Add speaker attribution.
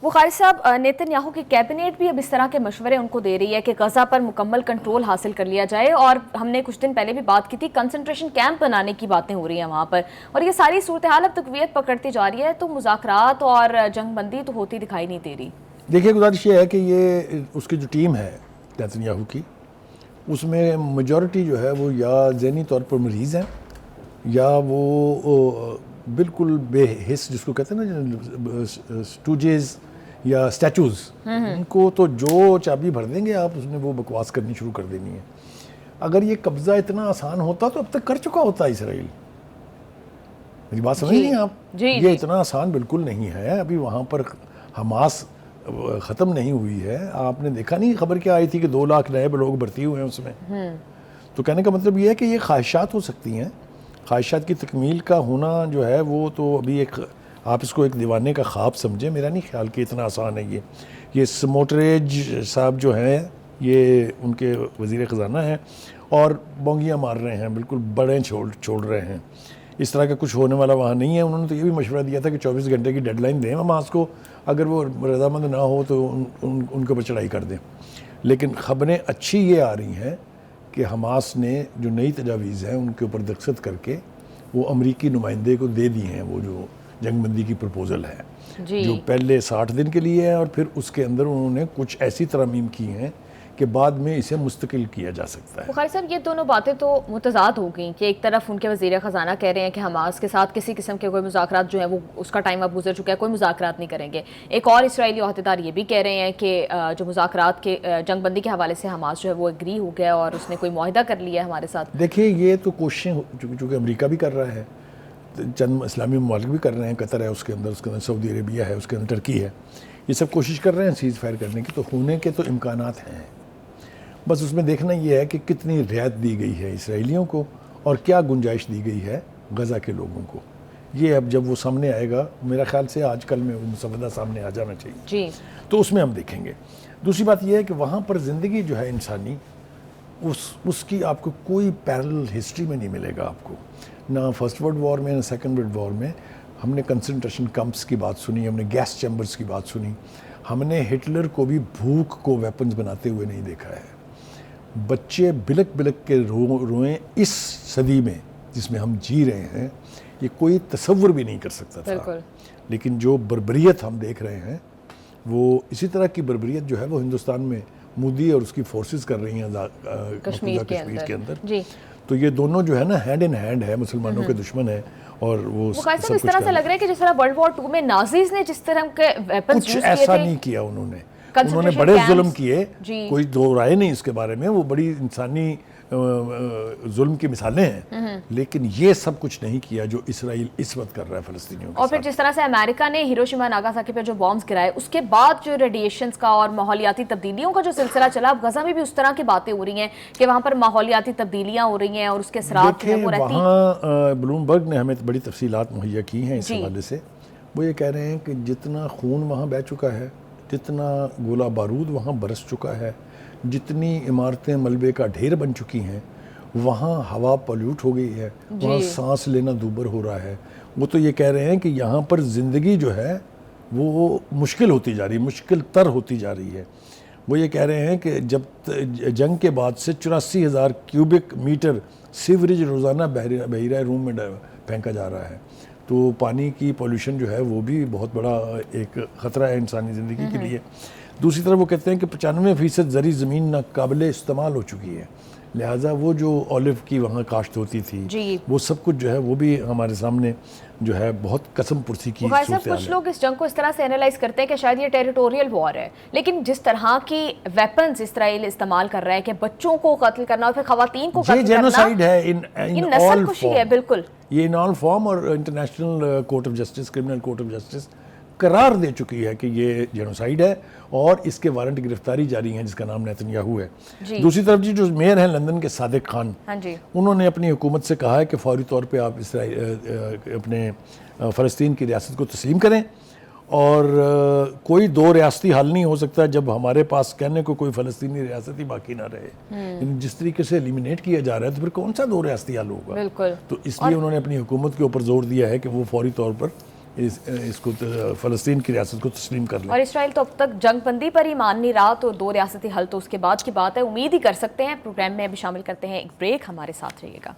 Speaker 1: بخاری صاحب، نیتن یاہو کی کیبنیٹ بھی اب اس طرح کے مشورے ان کو دے رہی ہے کہ غزہ پر مکمل کنٹرول حاصل کر لیا جائے، اور ہم نے کچھ دن پہلے بھی بات کی تھی کنسنٹریشن کیمپ بنانے کی باتیں ہو رہی ہیں وہاں پر، اور یہ ساری صورتحال اب تقویت پکڑتی جا رہی ہے، تو مذاکرات اور جنگ بندی تو ہوتی دکھائی نہیں دے رہی۔
Speaker 2: دیکھیے گزارش یہ ہے کہ یہ اس کی جو ٹیم ہے نیتن یاہو کی، اس میں میجورٹی جو ہے وہ یا ذہنی طور پر مریض ہیں یا وہ بالکل بے حس، جس کو کہتے ہیں نا سٹوجز یا اسٹیچوز، ان کو تو جو چابی بھر دیں گے آپ اس میں وہ بکواس کرنی شروع کر دینی ہے۔ اگر یہ قبضہ اتنا آسان ہوتا تو اب تک کر چکا ہوتا اسرائیل۔ میری بات سمجھ رہی ہیں آپ؟ یہ اتنا آسان بالکل نہیں ہے۔ ابھی وہاں پر حماس ختم نہیں ہوئی ہے۔ آپ نے دیکھا نہیں خبر کیا آئی تھی کہ 2 لاکھ نئے لوگ بھرتی ہوئے ہیں اس میں۔ تو کہنے کا مطلب یہ ہے کہ یہ خواہشات ہو سکتی ہیں، خواہشات کی تکمیل کا ہونا جو ہے وہ تو ابھی ایک، آپ اس کو ایک دیوانے کا خواب سمجھیں، میرا نہیں خیال کہ اتنا آسان ہے یہ سموٹریج صاحب جو ہیں، یہ ان کے وزیر خزانہ ہیں اور بونگیاں مار رہے ہیں، بالکل بڑے چھوڑ رہے ہیں، اس طرح کا کچھ ہونے والا وہاں نہیں ہے۔ انہوں نے تو یہ بھی مشورہ دیا تھا کہ 24 گھنٹے کی ڈیڈ لائن دیں حماس کو، اگر وہ رضامند نہ ہو تو ان کے اوپر چڑھائی کر دیں۔ لیکن خبریں اچھی یہ آ رہی ہیں کہ حماس نے جو نئی تجاویز ہیں ان کے اوپر دستخط کر کے وہ امریکی نمائندے کو دے دی ہیں، وہ جو جنگ بندی کی پروپوزل ہے، جو پہلے 60 دن کے لیے ہے، اور پھر اس کے اندر انہوں نے کچھ ایسی ترامیم کی ہیں کہ بعد میں اسے مستقل کیا جا سکتا ہے۔
Speaker 1: بخاری صاحب، یہ دونوں باتیں تو متضاد ہو گئیں کہ ایک طرف ان کے وزیر خزانہ کہہ رہے ہیں کہ حماس کے ساتھ کسی قسم کے کوئی مذاکرات جو ہیں وہ اس کا ٹائم اب گزر چکا ہے، کوئی مذاکرات نہیں کریں گے، ایک اور اسرائیلی عہدیدار یہ بھی کہہ رہے ہیں کہ جو مذاکرات کے جنگ بندی کے حوالے سے حماس جو ہے وہ اگری ہو گیا اور اس نے کوئی معاہدہ کر لیا ہے ہمارے ساتھ۔
Speaker 2: دیکھیے یہ تو کوششیں چونکہ امریکہ بھی کر رہا ہے، چند اسلامی ممالک بھی کر رہے ہیں، قطر ہے اس کے اندر سعودی عربیہ ہے اس کے اندر، ٹرکی ہے، یہ سب کوشش کر رہے ہیں سیز فائر کرنے کی، تو ہونے کے تو امکانات ہیں۔ بس اس میں دیکھنا یہ ہے کہ کتنی رعایت دی گئی ہے اسرائیلیوں کو اور کیا گنجائش دی گئی ہے غزہ کے لوگوں کو۔ یہ اب جب وہ سامنے آئے گا، میرا خیال سے آج کل میں وہ مسودہ سامنے آ جانا چاہیے، تو اس میں ہم دیکھیں گے۔ دوسری بات یہ ہے کہ وہاں پر زندگی جو ہے انسانی، اس کی آپ کو کوئی پیرل ہسٹری میں نہیں ملے گا آپ کو، نہ فرسٹ ورلڈ وار میں نہ سیکنڈ ورلڈ وار میں۔ ہم نے کنسنٹریشن کیمپس کی بات سنی، ہم نے گیس چیمبرز کی بات سنی، ہم نے ہٹلر کو بھی بھوک کو ویپنز بناتے ہوئے نہیں دیکھا ہے۔ بچے بلک بلک کے روئیں اس صدی میں جس میں ہم جی رہے ہیں، یہ کوئی تصور بھی نہیں کر سکتا تھا۔ لیکن جو بربریت ہم دیکھ رہے ہیں، وہ اسی طرح کی بربریت جو ہے وہ ہندوستان میں مودی اور اس کی فورسز کر رہی ہیں کشمیر کے اندر۔ تو یہ دونوں جو ہے نا ہینڈ ان ہینڈ ہے، مسلمانوں کے دشمن ہے، اور وہ
Speaker 1: اس طرح سے لگ رہا ہے کہ جس طرح ورلڈ وار 2 میں نازیز نے جس طرح کے ویپنز یوز کیے تھے، کچھ ایسا
Speaker 2: نہیں کیا انہوں نے بڑے ظلم کیے، کوئی دو رائے نہیں اس کے بارے میں، وہ بڑی انسانی ظلم کی مثالیں ہیں، لیکن یہ سب کچھ نہیں کیا جو اسرائیل اس وقت کر رہا ہے فلسطینیوں کے ساتھ۔
Speaker 1: اور پھر جس طرح سے امریکہ نے ہیروشیما ناگاساکی پہ جو بامز گرائے، اس کے بعد جو ریڈیشنز کا اور ماحولیاتی تبدیلیوں کا جو سلسلہ چلا، اب غزہ میں بھی اس طرح کی باتیں ہو رہی ہیں کہ وہاں پر ماحولیاتی تبدیلیاں ہو رہی ہیں اور اس کے اثرات جو ہیں وہ رہتی ہیں۔
Speaker 2: وہاں بلوم برگ نے ہمیں بڑی تفصیلات مہیا کی ہیں اس حوالے سے۔ وہ یہ کہہ رہے ہیں کہ جتنا خون وہاں بہہ چکا ہے، جتنا گولہ بارود وہاں برس چکا ہے، جتنی عمارتیں ملبے کا ڈھیر بن چکی ہیں، وہاں ہوا پولیوٹ ہو گئی ہے، وہاں سانس لینا دوبر ہو رہا ہے۔ وہ تو یہ کہہ رہے ہیں کہ یہاں پر زندگی جو ہے وہ مشکل ہوتی جا رہی ہے، مشکل تر ہوتی جا رہی ہے۔ وہ یہ کہہ رہے ہیں کہ جب جنگ کے بعد سے 84,000 کیوبک میٹر سیوریج روزانہ بحیرہ روم میں پھینکا جا رہا ہے، تو پانی کی پولیوشن جو ہے وہ بھی بہت بڑا ایک خطرہ ہے انسانی زندگی کے لیے۔ دوسری طرف وہ کہتے ہیں کہ 95% زرعی زمین ناقابل استعمال ہو چکی ہے، لہٰذا وہ جو اولیو کی وہاں کاشت ہوتی تھی، وہ سب کچھ جو ہے وہ بھی ہمارے سامنے جو ہے بہت قسم پرسی کی صورتحال ہے۔
Speaker 1: کچھ لوگ اس جنگ کو اس طرح سے انالائز کرتے ہیں کہ شاید یہ ٹیریٹوریل وار ہے، لیکن جس طرح کی ویپنز اسرائیل استعمال کر رہا ہے کہ بچوں کو قتل کرنا اور پھر خواتین کو قتل کرنا، یہ
Speaker 2: جینوسائیڈ ہے،
Speaker 1: ان نسل کشی ہے، بالکل
Speaker 2: یہ ان آل فارم، اور international court of justice, criminal court of justice قرار دے چکی ہے کہ یہ جینوسائیڈ ہے، اور اس کے وارنٹ گرفتاری جاری ہیں جس کا نام نیتن یاہو ہے۔ دوسری طرف جو میئر ہیں لندن کے صادق خان، انہوں نے اپنی حکومت سے کہا ہے کہ فوری طور پہ آپ اپنے فلسطین کی ریاست کو تسلیم کریں، اور کوئی دو ریاستی حل نہیں ہو سکتا جب ہمارے پاس کہنے کو کوئی فلسطینی ریاست ہی باقی نہ رہے۔ جس طریقے سے ایلیمینیٹ کیا جا رہا ہے تو پھر کون سا دو ریاستی حل ہوگا؟ تو اس لیے انہوں نے اپنی حکومت کے اوپر زور دیا ہے کہ وہ فوری طور پر اس کو فلسطین کی ریاست کو تسلیم کر لیں.
Speaker 1: اور اسرائیل تو اب تک جنگ بندی پر ہی مان نہیں رہا، تو 2 ریاستی حل تو اس کے بعد کی بات ہے، امید ہی کر سکتے ہیں. پروگرام میں ابھی شامل کرتے ہیں ایک بریک، ہمارے ساتھ رہیے گا.